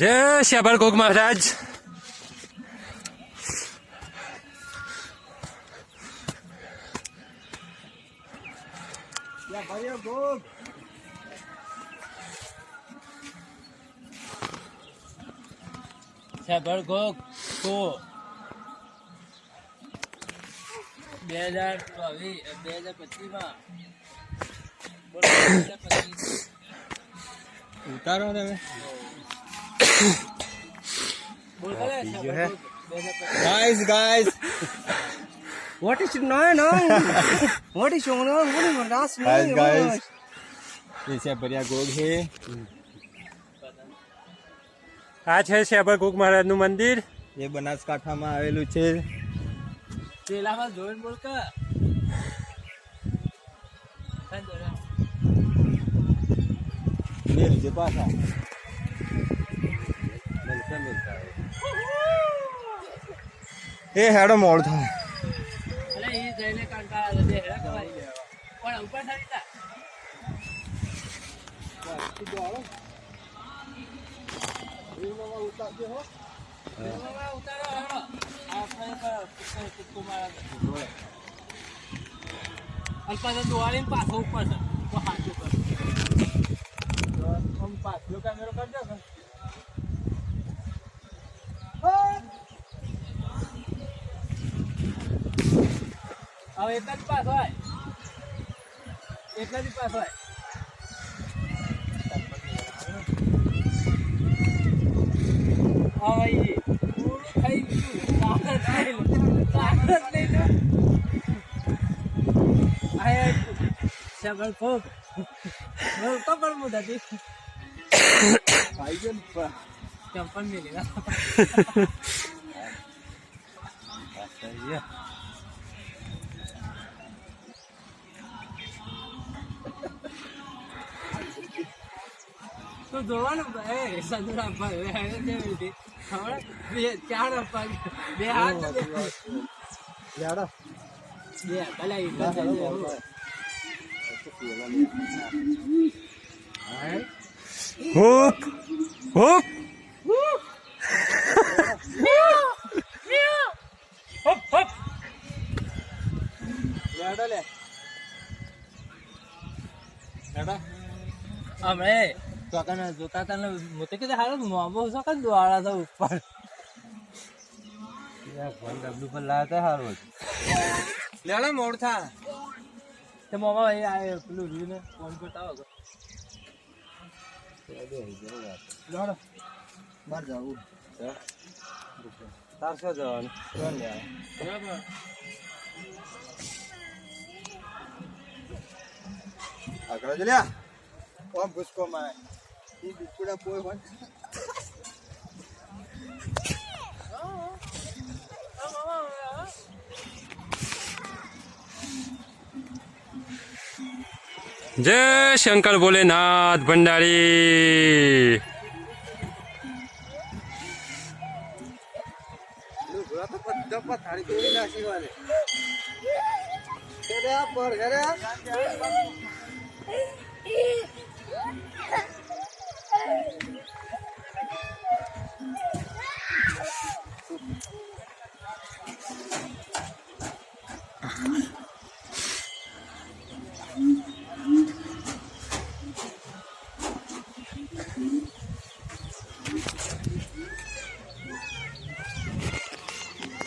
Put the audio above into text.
જય શ્યાબળ ગોગ મહારાજ. શ્યાબળ ગોગ તો 2025 માં ઉતારો તમે guys What is no what is going on last guys ये सब बढ़िया गोग है આ છે શ્યાબળ ગોગ મહારાજનું મંદિર. ये બનાસકાંઠામાં આવેલું છે. પેલામાં જોઈને બોલ કે मेरे के पास आ એ હેડો મોડ થાય. અરે એ જઈને કંટાળા દે હેડા કવાય પણ ઉપર થઈ જા ઉતારો હેડો આપણે કુકુ મારા અલ્પા તો દોવાળીને પાછો ઉપર છે તો હાથું કર આમ પાછો કેમેરો કરજો કે હવે એક જ પાસ હોય એટલા જ પાસ હોય હવે પૂરું થઈ ગયું તાકાત લઈ લો આય સબળ કોક બોલ કપડ મુદાતી ભાઈ ગયો ને ચંપલ મેલી ના તો જોવાનું એ સંદુર આપવા હવે દેવી ખબર બે ચાર આપવા બે હાથ યાડો બે ભલા ઈ બધા હુપ હુપ હોપ હોપ યાડો લે યાડો અમે કાકાને જોતા તને મોતે કે હાલો મોબો સકન દ્વારા તો ઉપર યાર ફોન ડબલું પર લાવતા હારું લેલા મોડ થા તે મોમા એ આ પેલું રીને ફોન બતાવો લાડો બહાર જાવું તાર શું જવાનું કોણ યાર બરાબર આગળ જ લ્યા ઓમ ભૂસકો માં ઈ બિસ્કુડા પોય હોય જય શંકર ભોલેનાથ ભંડારી. ઘોડા તો બધા પથારી તોડી નાખી વાલે ઘરે પર ઘરે